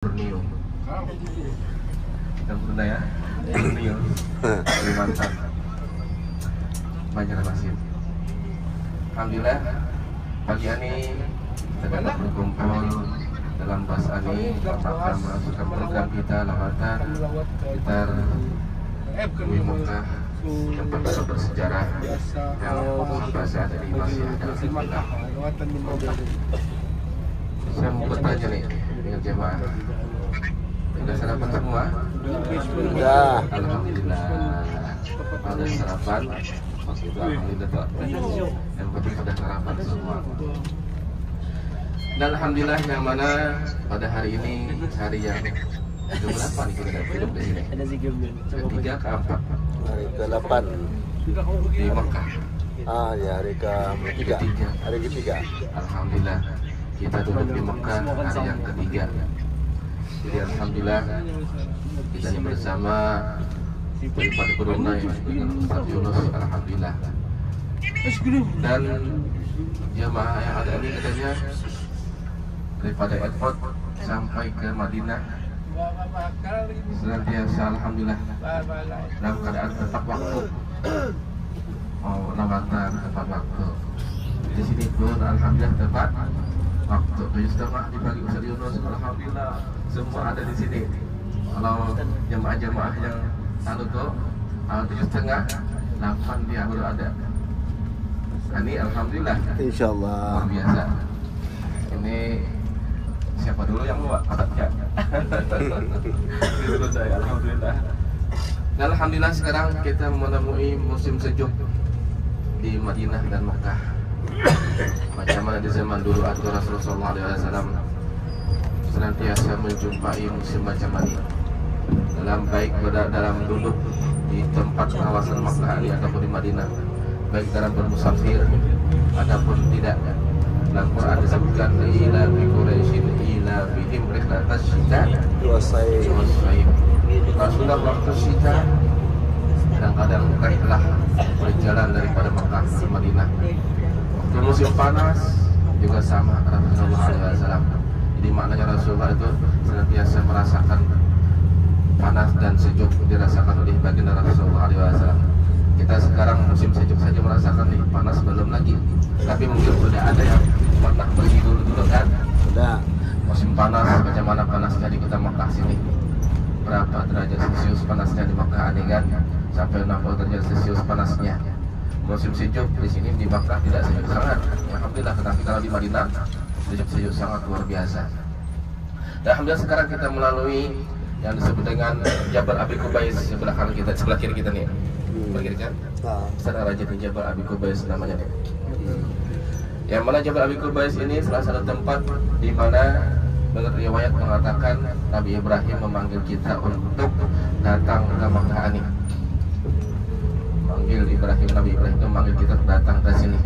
Borneo. Sempurna ya, Borneo, Kalimantan, Banjarmasin. Alhamdulillah pagi ini kita dapat berkumpul dalam bahasa ini akan melakukan program kita lawatan sekitar Bumi Mekah, tempat bersejarah yang sampai saat ini masih ada. Saya mau bertanya nih dengan jemaah, sudah sarapan semua? Sudah. Alhamdulillah. Ada sarapan. Maksud itu alhamdulillah Pak. Yang penting sudah sarapan semua. Dan alhamdulillah yang mana pada hari ini hari yang ke-8 nih kita hidup di sini. Ketiga keempat. Hari ke-8 di Mekah. ya hari ke-3. Hari ketiga. Alhamdulillah kita duduk di Mekah hari yang ketiga. Jadi alhamdulillah kita ini bersama daripada Corona dengan Ustaz Yunus, alhamdulillah. Dan jemaah yang ada ini katanya daripada airport sampai ke Madinah senantiasa alhamdulillah dalam keadaan tepat waktu, mau lawatan tepat waktu. Di sini pun alhamdulillah tepat waktu. 7:30 dibagi Ustaz Yunus, alhamdulillah semua ada di sini. Kalau jemaah-jemaah yang lalu tuh 7:30, 8 dia baru ada. Ini alhamdulillah. Insyaallah. Luar biasa. Ini siapa dulu yang bawa adatnya? Dulu saya, alhamdulillah. Dan alhamdulillah sekarang kita menemui musim sejuk di Madinah dan Mekah. Macam mana di zaman dulu atau Rasulullah SAW senantiasa menjumpai musim macam ini. Dalam baik dalam duduk di tempat kawasan Makkah ini ataupun di Madinah, baik dalam bermusafir ataupun tidak. Dalam Quran disebutkan ila bi Quraisyin ila bihim rihlatas syita wa sayf. Rasulullah waktu syita kadang-kadang rihlah berjalan daripada Makkah ke Madinah. Waktu musim panas juga sama Rasulullah SAW. Jadi maknanya Rasulullah itu senantiasa merasakan panas dan sejuk dirasakan oleh baginda Rasulullah SAW. Kita sekarang musim sejuk saja merasakan nih, panas belum lagi. Tapi mungkin sudah ada yang pernah pergi dulu kan? Sudah. Musim panas, bagaimana panasnya di kota Mekah sini? Berapa derajat Celcius panasnya di Mekah ini kan? Sampai 60 derajat Celcius panasnya. Musim sejuk di sini di Mekah tidak sejuk sangat. Alhamdulillah, tetapi kalau di Madinah sejuk sangat luar biasa. Dan alhamdulillah sekarang kita melalui yang disebut dengan Jabal Abi Qubais sebelah kanan kita, sebelah kiri kita nih. Sebelah kiri kan? Sana Raja di Jabal Abi Qubais namanya nih. Yang mana Jabal Abi Qubais ini salah satu tempat di mana menurut riwayat mengatakan Nabi Ibrahim memanggil kita untuk datang ke Makkah ini. Nabi Ibrahim itu memanggil kita untuk datang ke sini.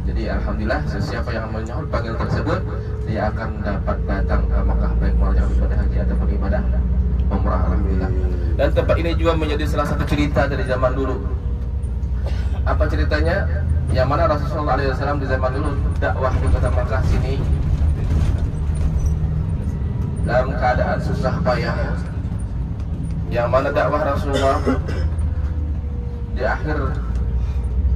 Jadi alhamdulillah sesiapa yang menyahut panggilan tersebut dia akan dapat datang ke Makkah baik melalui ibadah haji ataupun ibadah umrah, alhamdulillah. Dan tempat ini juga menjadi salah satu cerita dari zaman dulu. Apa ceritanya? Yang mana Rasulullah SAW di zaman dulu dakwah di kota Makkah sini dalam keadaan susah payah. Yang mana dakwah Rasulullah di akhir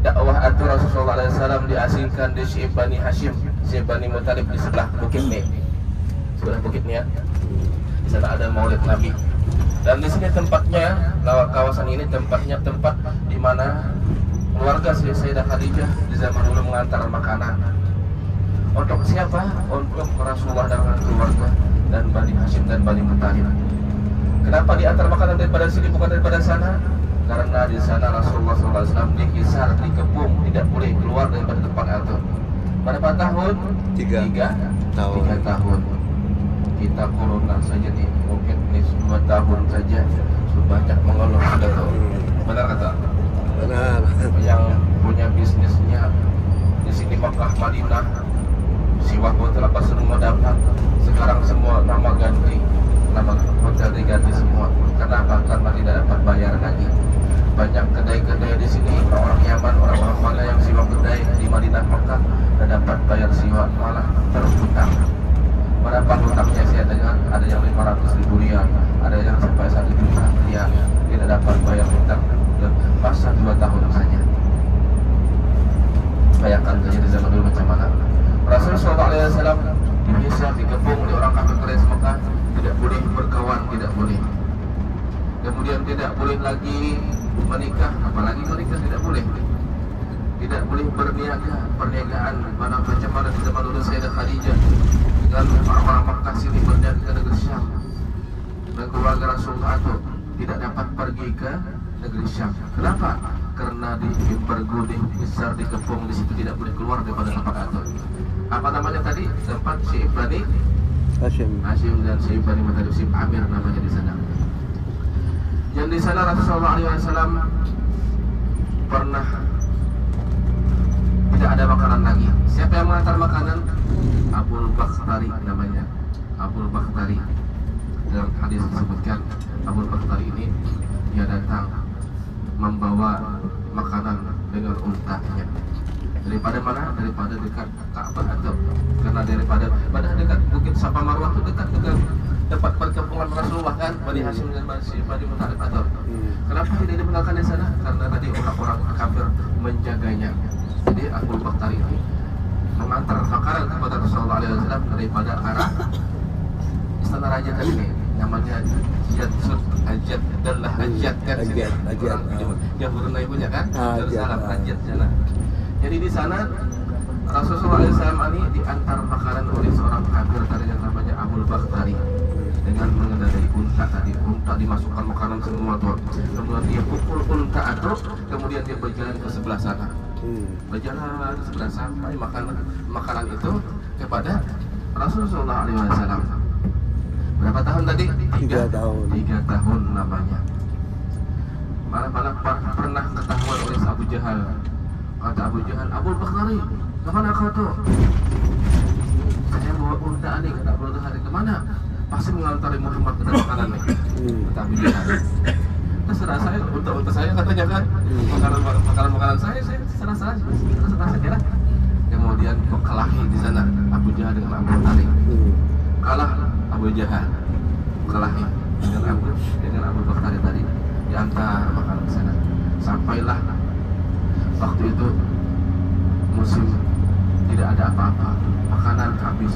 dakwah atau Rasulullah SAW diasingkan di Syekh Bani Hashim, Syekh Bani Muttalib di sebelah bukit nih, sebelah bukitnya. Di sana ada Maulid Nabi. Dan di sini tempatnya, kawasan ini tempatnya tempat di mana keluarga Sayyidah Khadijah di zaman dulu mengantar makanan. Untuk siapa? Untuk Rasulullah dan keluarga dan Bani Hashim dan Bani Muttalib. Kenapa diantar makanan daripada sini bukan daripada sana? Karena di sana Rasulullah SAW dikisar, dikepung, tidak boleh keluar daripada tempat itu. Berapa tahun? 3 tahun. Kita corona saja nih, mungkin ini 2 tahun saja sudah banyak mengeluh sudah tahu. Benar kata? Benar. Yang punya bisnisnya di sini Makkah Madinah, siwa hotel apa semua dapat. Sekarang semua nama ganti, nama hotel diganti semua. Kenapa? Karena tidak dapat bayar lagi. Banyak kedai-kedai di sini orang Yaman, orang-orang mana yang siwa kedai di Madinah Makkah dan dapat bayar siwa malah terhutang. Berapa hutangnya saya dengar ada yang tidak boleh lagi menikah, apalagi menikah tidak boleh. Tidak boleh berniaga, perniagaan mana macam mana di zaman dulu Sayyidah Khadijah dengan orang-orang Makkah sini berniaga ke negeri Syam. Dan keluarga Rasulullah itu tidak dapat pergi ke negeri Syam. Kenapa? Karena di embargo besar dikepung di situ, tidak boleh keluar daripada tempat itu. Apa namanya tadi? Tempat Syekh Bani Hashim dan Syekh Bani Muttalib, Syekh Amir namanya di sana. Yang di sana Rasulullah SAW pernah tidak ada makanan lagi. Siapa yang mengantar makanan? Abul Bakhtari namanya. Abul Bakhtari. Dalam hadis disebutkan Abul Bakhtari ini dia datang membawa makanan dengan untanya. Daripada mana? Daripada dekat Ka'bah atau karena daripada dekat Bukit Safa Marwah itu dekat dengan tempat perkampungan Rasulullah kan, Bani Hashim dan Bani Muttalib atau. Kenapa tidak dimenangkan di sana? Karena tadi orang-orang kafir menjaganya. Jadi Abul Bakhtari ini mengantar makanan kepada Rasulullah SAW daripada arah istana raja tadi nih, namanya Jadsud Hajat adalah Hajat kan, yang Brunei punya kan, Darussalam Hajat sana. Jadi di sana Rasulullah SAW ini diantar makanan oleh seorang kafir tadi yang namanya Abul Bakhtari dengan mengendarai unta tadi. Unta dimasukkan makanan semua tuh. Kemudian dia pukul unta itu, kemudian dia berjalan ke sebelah sana. Berjalan ke sebelah sampai makanan itu kepada Rasulullah SAW. Berapa tahun tadi? 3 tahun. 3 tahun namanya. Malah pernah ketahuan oleh Abu Jahal. Kata Abu Jahal, Abul Bakhtari, kemana kau tuh? Saya bawa unta nih, kata Abul Bakhtari, kemana? Pasti mengantari Muhammad ke makanan nih. Kata Abu Jahal. Terserah saya, unta saya katanya kan. Makanan saya terserah saja. Kemudian kelahi di sana Abu Jahal dengan Abu Bakhtari. Kalah Abu Jahal, kelahi dengan Abu Bakhtari tadi diantar makanan di sana. Sampailah waktu itu musim tidak ada apa-apa, makanan habis,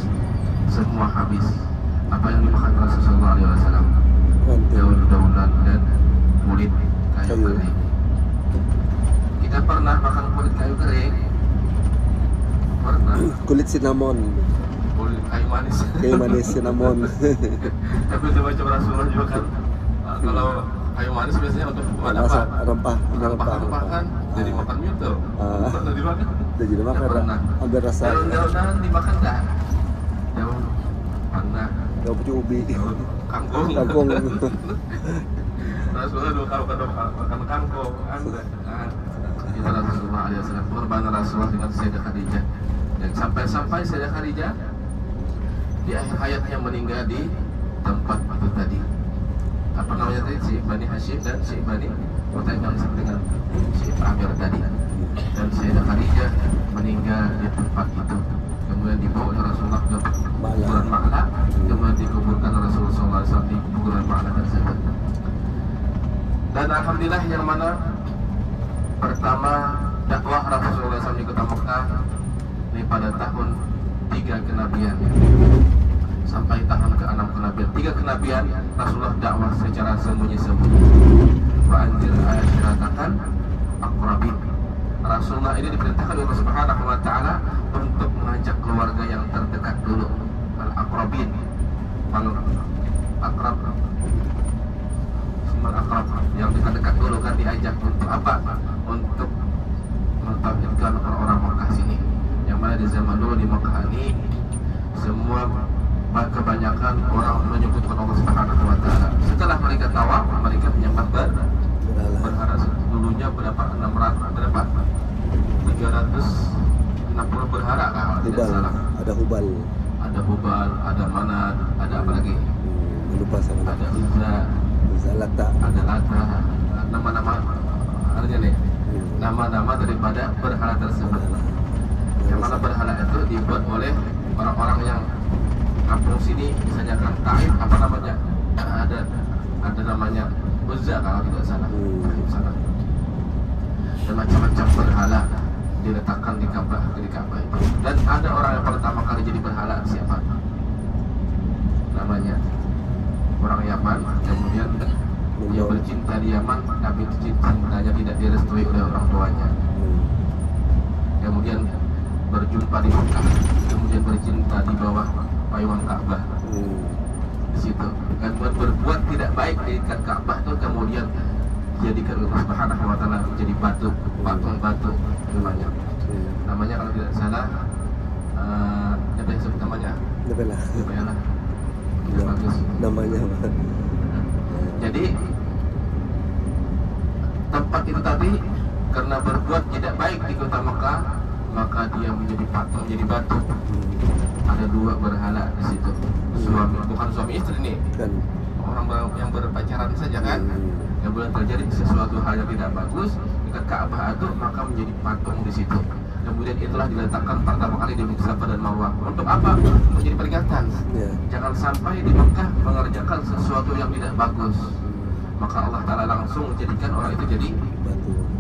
semua habis. Apa yang dimakan Rasulullah SAW? Daun-daunan dan kulit kayu kering. Kita pernah makan kulit kayu kering? Pernah. Kulit cinnamon. Kulit kayu manis cinnamon. Tapi coba Rasulullah juga kan, kalau kayu manis biasanya untuk rempah kan, jadi makan mie tuh. Pernah dimakan? Jadi dimakan. Pernah. Ambil rasa. Daun-daunan dimakan nggak? Daun pernah. Daun pucuk ubi. Kangkung. Rasulullah dulu kalau makan kangkung, anda. Kita Rasulullah SAW korban Rasulullah dengan Sayyidah Khadijah. Dan sampai Sayyidah Khadijah di akhir hayatnya meninggal di tempat itu tadi. Apa namanya tadi? Syekh Bani Hashim dan Syekh Bani Muttalib yang disebut dengan Syekh Amir tadi. Dan Sayyidah Khadijah meninggal di tempat itu. Kemudian dibawa oleh Rasulullah ke kuburan Ma'la. Kemudian dikuburkan Rasulullah SAW di kuburan Ma'la tersebut. Dan alhamdulillah yang mana pertama dakwah Rasulullah SAW di kota Mekah ini pada tahun 3 kenabian sampai tahun ke-6 kenabian. 3 kenabian Rasulullah dakwah secara sembunyi-sembunyi. Wa anzir asyiratakan aqrabin. Rasulullah ini diperintahkan oleh Allah Subhanahu wa taala untuk mengajak keluarga yang terdekat dulu, al-aqrabin. Al-aqrab yang dekat-dekat dulu kan diajak untuk apa? Untuk mentauhidkan orang-orang Mekah sini. Yang mana di zaman dulu di Mekah ini semua kebanyakan orang menyebutkan Allah Subhanahu wa taala. Setelah mereka tawaf, mereka menyembah berhala. Dulunya berapa? 360 berhala kalau tidak salah. Ada Hubal. Ada Hubal, ada Manat, ada apa lagi? Lupa sama. Ada Uzza, Lata. ada Lata, nama-nama artinya nih. Nama-nama daripada berhala tersebut. Yang mana berhala itu dibuat oleh orang-orang yang kampung sini, misalnya kan Taif, apa namanya? Ada namanya Uzza kalau tidak salah. Sana. Dan macam-macam berhala diletakkan di Ka'bah itu. Dan ada orang yang pertama kali jadi berhala, siapa? Namanya orang Yaman, kemudian Dia bercinta di Yaman, tapi cintanya tidak direstui oleh orang tuanya. Kemudian berjumpa di Mekah, kemudian bercinta di bawah payung Ka'bah. Di situ dan berbuat tidak baik di dekat Ka'bah itu kemudian jadikan Allah Subhanahu wa taala menjadi batu, patung batu namanya kalau tidak salah apa yang sebut namanya? Nabelah. Nabelah. Ya, bagus Namanya apa? Jadi tempat itu tadi karena berbuat tidak baik di kota Mekah, maka dia menjadi patung, menjadi batu. Ada dua berhala di situ. Bukan suami istri nih. Kan. Orang yang berpacaran saja kan. Yang boleh terjadi sesuatu hal yang tidak bagus dekat Ka'bah itu, maka menjadi patung di situ. Kemudian itulah diletakkan pertama kali di Bukit Safa dan Marwah. Untuk apa? Menjadi peringatan. Jangan sampai di Mekah mengerjakan sesuatu yang tidak bagus. Maka Allah Ta'ala langsung menjadikan orang itu jadi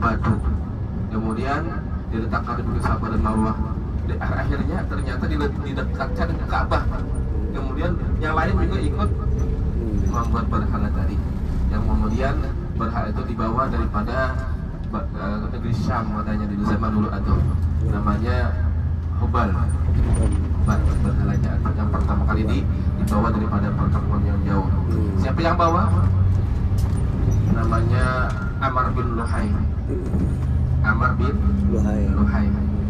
batu. Kemudian diletakkan di Bukit Safa dan Marwah. Akhirnya ternyata didekatkan ke Ka'bah. Kemudian yang lain juga ikut membuat berhala tadi. Yang kemudian berhala itu dibawa daripada negeri Syam katanya di zaman dulu atau namanya Hubal. Berhalanya atau yang pertama kali dibawa daripada perkampungan yang jauh. Siapa yang bawa? Namanya Amr bin Luhai. Amr bin Luhai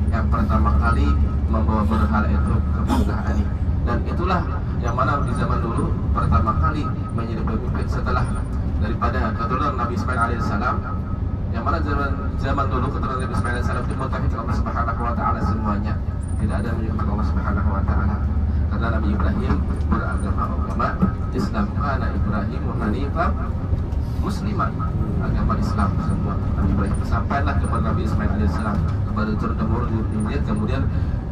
yang pertama kali membawa berhala itu ke Mekah ini. Dan itulah yang mana di zaman dulu pertama kali menjadi pemimpin setelah daripada keturunan Nabi Ismail alaihissalam, yang mana zaman dulu keturunan Nabi Ismail alaihissalam itu mentauhid Allah Subhanahu wa taala semuanya, tidak ada menyekutukan Allah Subhanahu wa taala. Karena Nabi Ibrahim beragama Islam, karena Ibrahim hanifan musliman, agama Islam semua Nabi Ibrahim. Sampailah kepada Nabi Ismail alaihissalam, kepada turun-temurun kemudian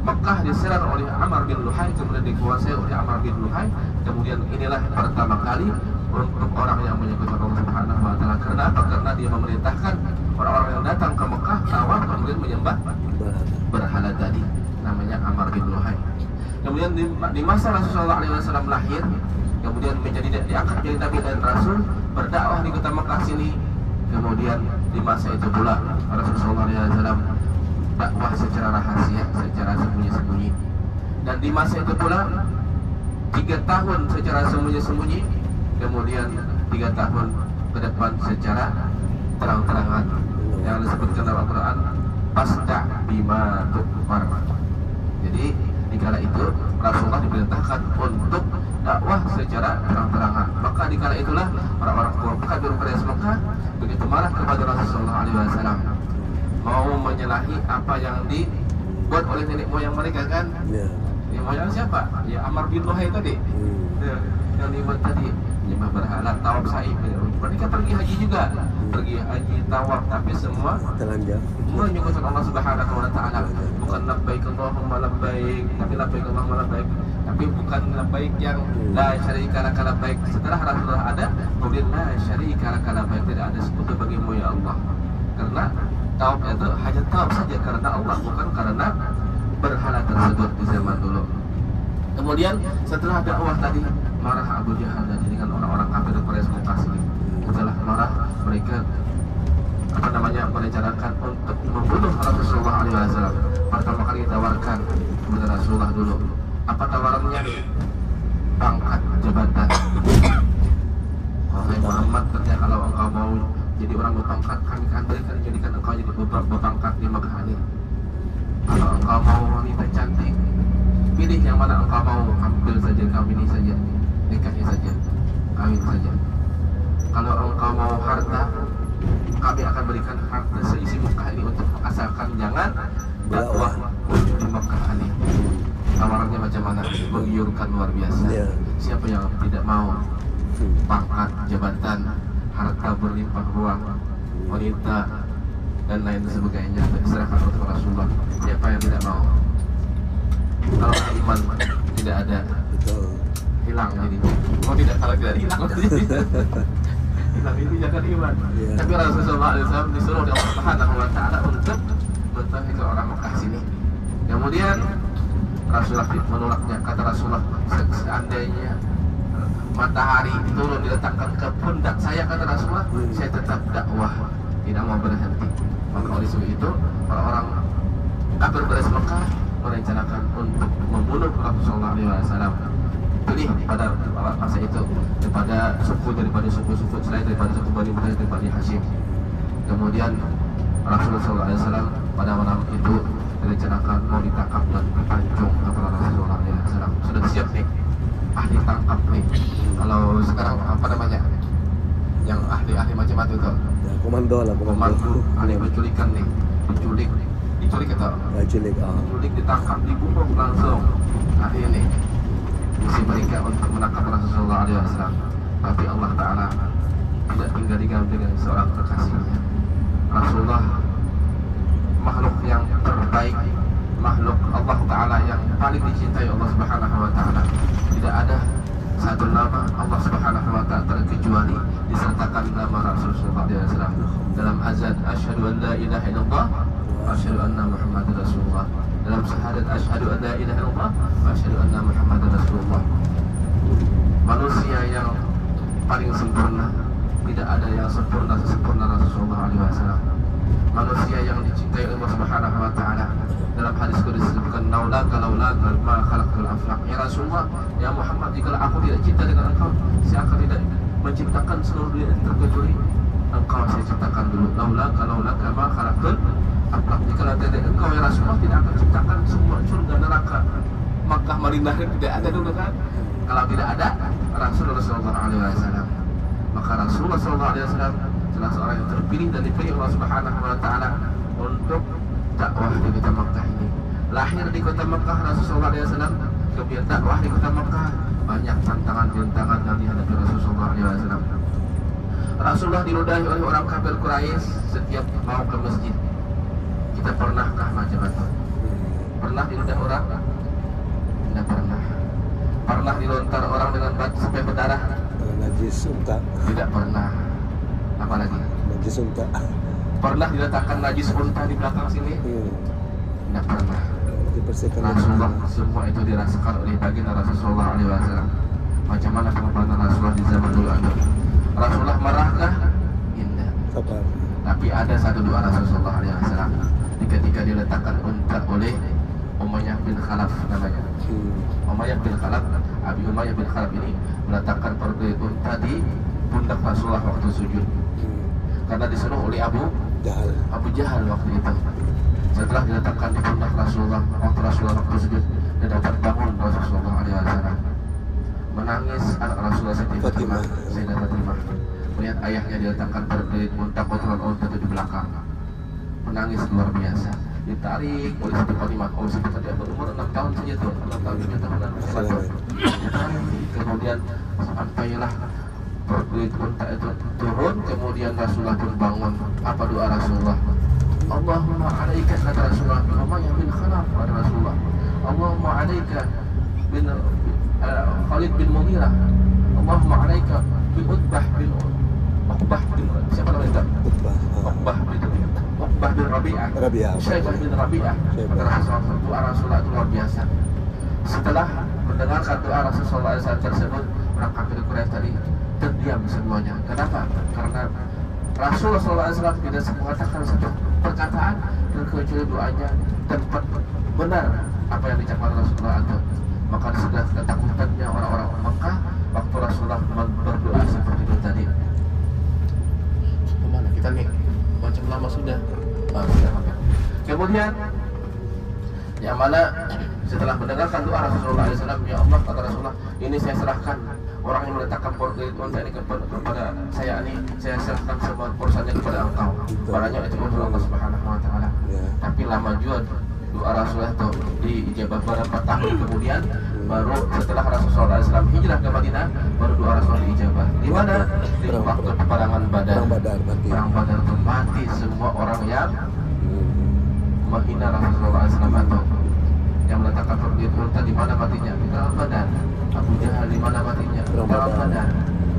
Mekah diserang oleh Amr bin Luhai, kemudian dikuasai oleh Amr bin Luhai. Kemudian inilah pertama kali untuk orang yang menyekutukan Allah Subhanahu wa taala. Karena apa? Karena dia memerintahkan orang-orang yang datang ke Mekah tawaf kemudian menyembah berhala tadi, namanya Amr bin Luhai. Kemudian di masa Rasulullah SAW lahir, kemudian diangkat jadi Nabi dan Rasul, berdakwah di kota Mekah sini. Kemudian di masa itu pula Rasulullah SAW dakwah secara rahasia, secara sembunyi-sembunyi. Dan di masa itu pula 3 tahun secara sembunyi-sembunyi, kemudian 3 tahun ke depan secara terang-terangan, yang disebutkan dalam Al-Quran pasda bima tu'mar. Jadi di kala itu Rasulullah diperintahkan untuk dakwah secara terang-terangan. Maka di kala itulah orang-orang kafir Quraisy Mekah begitu marah kepada Rasulullah SAW, mau menyalahi apa yang dibuat oleh nenek moyang mereka kan? Nenek moyang siapa? Ya Amr bin Luhai tadi. Yang dibuat tadi menyembah berhala, tawaf sa'i. Mereka pergi haji juga, pergi haji tawaf, tapi semua menyekutukan Allah Subhanahu wa taala. Bukan labbaik Allahumma labbaik, tapi labbaik Allahumma labbaik, tapi bukan labbaik yang la syarika laka labbaik. Setelah Rasulullah ada, kemudian la syarika laka labbaik, tidak ada sekutu bagimu ya Allah. Karena tawaf itu hanya tawaf saja karena Allah, bukan karena berhala tersebut di zaman dulu. Kemudian setelah dakwah tadi, marah Abu Jahal dan dengan orang-orang kafir Quraisy Mekah ini. Setelah marah, mereka merencanakan untuk membunuh Rasulullah SAW. Pertama kali ditawarkan kepada Rasulullah dulu. Apa tawarannya? Pangkat jabatan. Wahai Muhammad, ternyata kalau engkau mau jadi orang berpangkat, kami akan berikan jadikan engkau jadi berpangkat di Mekah ini. Kalau engkau mau wanita cantik, pilih yang mana engkau mau, ambil saja, kawin saja, nikahi saja, kawin saja. Kalau engkau mau harta, kami akan berikan harta seisi Mekah ini untuk asalkan jangan dakwah di Mekah ini. Tawarannya macam mana? Menggiurkan luar biasa. Siapa yang tidak mau pangkat, jabatan, harta berlimpah ruah, wanita dan lain sebagainya diserahkan untuk Rasulullah? Siapa yang tidak mau? Kalau iman tidak ada, hilang jadinya. Oh tidak, kalau tidak hilang hilang itu jangan iman. Tapi Rasulullah SAW disuruh oleh Allah Subhanahu wa taala untuk mentauhid ke orang Mekah sini. Kemudian Rasulullah menolaknya. Kata Rasulullah, seandainya matahari turun diletakkan ke pundak saya, kata Rasulullah, saya tetap dakwah, tidak mau berhenti. Maka oleh sebab itu orang-orang kafir Quraisy Mekah merencanakan untuk membunuh Rasulullah SAW. Pilih pada masa itu daripada suku selain daripada suku Bani Muttalib dan Bani Hashim. Kemudian Rasulullah SAW pada malam itu direncanakan mau ditangkap dan dipancung oleh Rasulullah SAW. Sudah siap nih, ahli tangkap nih. Kalau sekarang apa namanya, yang ahli macam-macam itu, Ya, komando lah, komando, ahli penculikan nih, diculik atau diculik, ditangkap, dibunuh langsung. Nah ini misi mereka untuk menangkap Rasulullah SAW. Tapi Allah Ta'ala tidak tinggal diam dengan seorang kekasihnya. Rasulullah makhluk yang terbaik, makhluk Allah Ta'ala yang paling dicintai Allah Subhanahu wa Ta'ala. Tidak ada satu nama Allah Subhanahu wa Ta'ala kecuali disertakan nama Rasulullah SAW dalam azan asyhadu an la ilaha illallah wa asyhadu anna Muhammadar Rasulullah, dalam syahadat asyhadu an la ilaha illallah wa asyhadu anna Muhammadar Rasulullah. Manusia yang paling sempurna, tidak ada yang sempurna sesempurna Rasulullah SAW. Manusia yang dicintai oleh Allah Subhanahu wa Ta'ala. Dalam hadis qudsi disebutkan laulaka ma khalaqtul aflaq. Ya Rasulullah, ya Muhammad, jika aku tidak cinta dengan engkau, saya akan tidak menciptakan seluruh dunia terkecuali engkau saya ciptakan dulu. Laulaka ma khalaqtul aflaq. Jika tidak engkau ya Rasulullah, tidak akan ciptakan semua surga neraka Makkah Madinah, tidak ada dulu kan. Kalau tidak ada Rasulullah SAW, maka Rasulullah SAW adalah seorang yang terpilih dan dipilih Allah Subhanahu wa Ta'ala untuk dakwah di kota Makkah ini. Lahir di kota Makkah Rasulullah SAW, kemudian dakwah di kota Makkah, banyak tantangan-rintangan yang dihadapi Rasulullah SAW. Rasulullah dinodai oleh orang kafir Quraisy setiap mau ke masjid. Kita pernahkah macam-macam? Pernah dinodai orang? Tidak pernah. Pernah dilontar orang dengan batu sampai berdarah? Najis unta. Tidak pernah. Apalagi? Najis unta. Pernah diletakkan najis unta di belakang sini? Tidak pernah. Dibersihkan. Rasulullah semua itu dirasakan oleh baginda Rasulullah SAW. Macam mana pengorbanan Rasulullah di zaman dulu ada. Rasulullah marahkah? Tidak. Sabar. Tapi ada satu doa Rasulullah SAW ketika diletakkan unta oleh Umayyah bin Khalaf namanya. Umayyah bin Khalaf, Abi Umayyah bin Khalaf ini meletakkan pergi unta di pundak Rasulullah waktu sujud. Karena disuruh oleh Abu Jahal waktu itu. Setelah diletakkan di pundak Rasulullah waktu sujud, dia dapat bangun Rasulullah SAW. Menangis anak Rasulullah Sayyidah Fatimah melihat ayahnya diletakkan pergi unta kotoran unta itu di belakang. Menangis luar biasa. Ditarik oleh Sayyidah Fatimah. Sayyidah Fatimah berumur 6 tahun saja tuh, 6 tahun 7 tahunan. Kemudian sampailah perkulit unta itu turun, kemudian Rasulullah pun bangun. Apa doa Rasulullah? Allahumma alaika, kata Rasulullah, Umayyah bin Khalaf, kata Rasulullah. Allahumma alaika bin Khalid bin Mughirah. Allahumma alaika bin Uqbah bin siapa namanya? Uqbah bin Rabi'ah. Syaibah bin Rabi'ah. Kata Rasulullah, doa Rasulullah itu luar biasa. Setelah mendengarkan doa Rasulullah SAW tersebut, orang kafir Quraisy tadi terdiam semuanya. Kenapa? Karena Rasulullah SAW tidak mengatakan satu perkataan dan kecuali doanya tempat benar apa yang diucapkan Rasulullah itu. Maka sudah ketakutannya orang-orang Mekah waktu Rasulullah berdoa seperti itu tadi. Kemana kita nih? Macam lama sudah. Kemudian yang mana setelah mendengarkan doa Rasulullah SAW, ya Allah, kata Rasulullah, ini saya serahkan orang yang meletakkan unta ini kepada saya ini, saya serahkan semua urusannya kepada engkau. Barangnya itu untuk Allah Subhanahu wa Ta'ala. Tapi lama juga doa Rasulullah itu diijabah beberapa tahun kemudian, baru setelah Rasulullah SAW hijrah ke Madinah, baru doa Rasulullah diijabah. Di mana? Di waktu peperangan Badar. Perang Badar itu mati semua orang yang menghina Rasulullah SAW atau yang meletakkan pergi unta. Di mana matinya? Di dalam Badar. Abu Jahal di mana matinya? Di dalam Badar.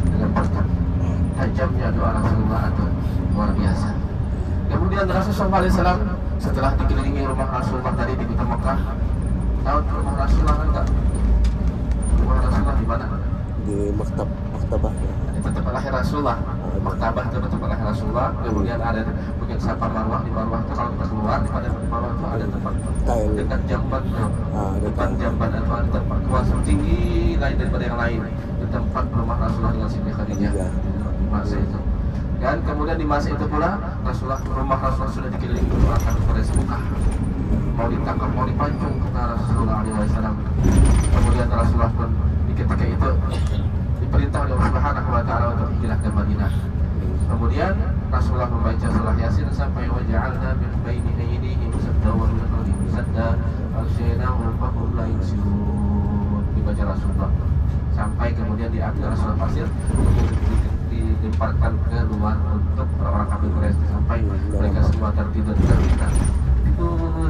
Dengan berkat tajamnya doa Rasulullah itu luar biasa. Kemudian Rasulullah SAW setelah dikelilingi rumah Rasulullah tadi di kota Mekah, tahu rumah Rasulullah kan enggak? Rumah Rasulullah di mana? di maktabah. Itu tempat lahir Rasulullah. Maktabah itu tempat lahir Rasulullah. Kemudian ada mungkin Safa Marwah. Di Marwah itu kalau kita keluar di pada Marwah itu ada tempat Tail. dekat jamban tuh. Ada Depan tail. jamban itu ada tempat kuasa tinggi lain daripada yang lain. Itu tempat rumah Rasulullah dengan Siti Khadijah Iya. di masa itu. Dan kemudian di masa itu pula rumah Rasulullah sudah dikelilingi orang kafir Quraisy Mekah. Mau ditangkap, mau dipancung kata Rasulullah SAW. Kemudian Rasulullah pun di ketika itu diperintah oleh Allah Subhanahu wa taala untuk hijrah ke Madinah. Kemudian Rasulullah membaca surah Yasin sampai waja'alna min baini aydihim sadda wa min khalfihim sadda aghshaynahum fahum la yubsirun. Dibaca Rasulullah sampai kemudian diambil Rasulullah pasir dilemparkan ke luar untuk orang kafir Quraisy sampai mereka semua tertidur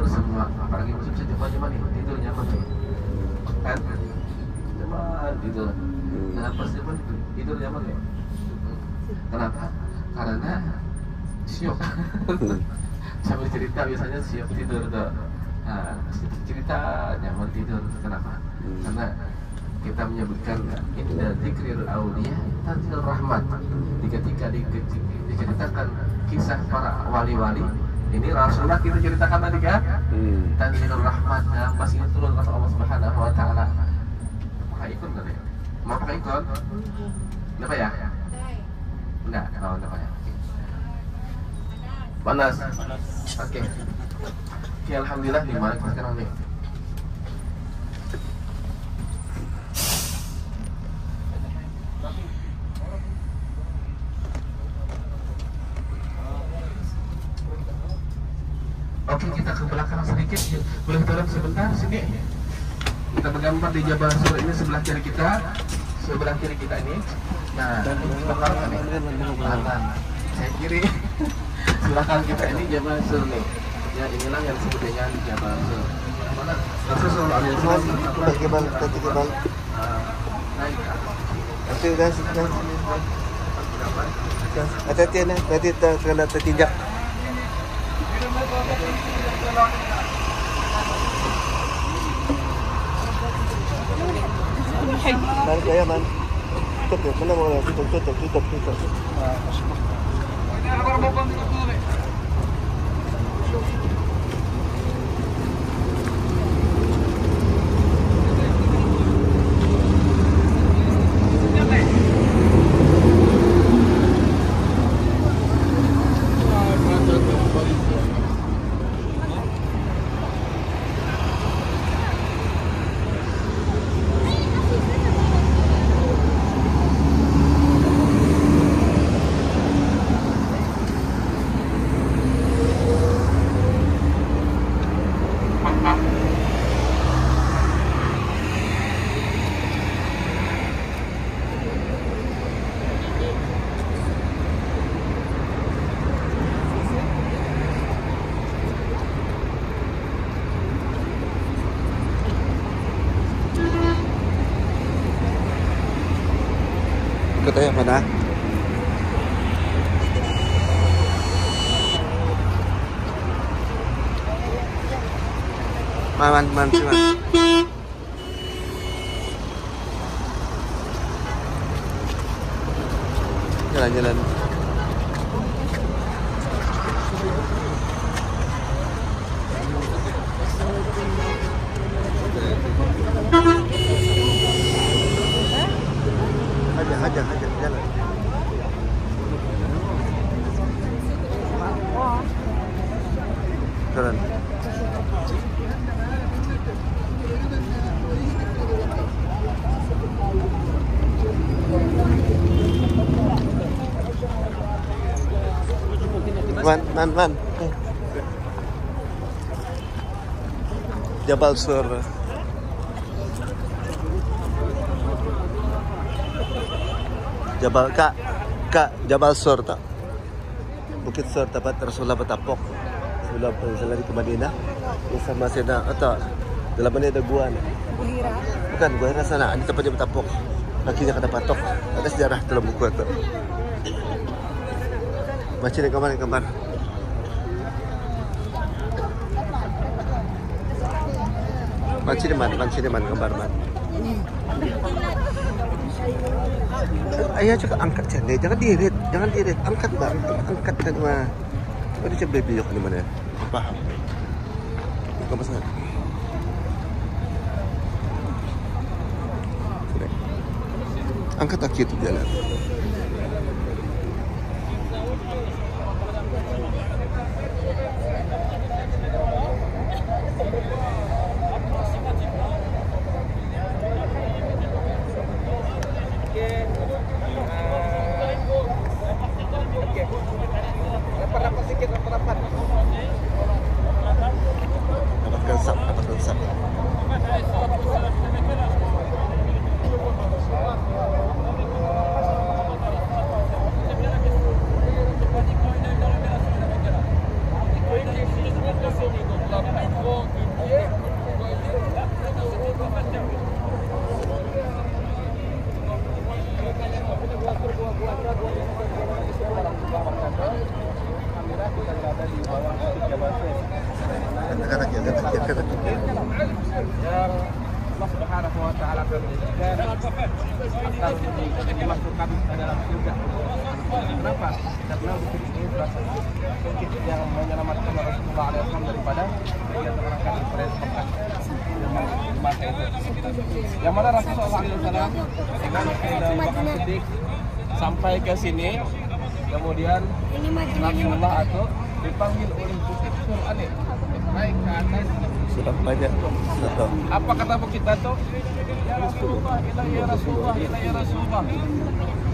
semua, apalagi musim sejuk macam ini tidur nyaman kan nyaman tidur. Kenapa sih pun tidur nyaman ya? Kenapa? Karena syok. Sambil cerita biasanya syok tidur tuh. Nah, cerita nyaman tidur. Kenapa? Karena kita menyebutkan inna dzikril auliya tanzilur rahmat. Ketika diceritakan kisah para wali-wali, ini Rasulullah kita ceritakan tadi kan? Tanzilur rahmat, masih turun Allah Subhanahu wa taala. Pakai ikon kan ya? Mau pakai ikon? Kenapa ya? Enggak, enggak ya. Panas. Oke. Oke, alhamdulillah di mana kita sekarang nih? Oke, kita ke belakang sedikit. Boleh tolong sebentar sini. Kita bergambar di Jabal Sur ini sebelah kiri kita. Sebelah kiri kita ini. Nah, belakang ini. Belakang. Saya kiri. Sebelah kanan kita ini Jabal Sur nih. Ya, inilah yang disebut dengan Jabal Sur. Mana? Rasulullah SAW. Kebal. Naik. Nanti dah. Hati-hati na, nanti terkena tertinjak. Man, kaya man. Tutup, mana mo tutup. Ikut aja mana? Man. Jalan. Hajar jalan. Jalan. Man. Jabal Sur. Kak Jabal Sur tak? Bukit Sur tempat Rasulullah bertapuk sebelum berjalan ke Madinah. Bersama Sina atau dalam mana ada gua nih? Bukan gua Hira sana. Ini tempat dia bertapuk. Kakinya kena patok. Ada sejarah dalam buku itu. Baca di kamar. Baca di mana gambar man. Ayah cakap angkat cendek, jangan dirit, angkat bang, angkat kan mah. Coba dia coba beliok di mana? Paham? Bukan masalah. Angkat kaki itu jalan. Dapatkan sap. Yang Allah Subhanahu wa taala berikan akan dimasukkan ke dalam surga. Kenapa? Karena ini berasal yang menyelamatkan Rasulullah SAW daripada dia terangkat Israel maka itu. Yang mana Rasulullah SAW dengan Bakar Siddiq sampai ke sini, kemudian Rasulullah atau dipanggil oleh Bukit Qur'an naik ke atas. Sudah banyak. Apa kata kita tuh? Ya Rasulullah, ya Rasulullah, ya Rasulullah.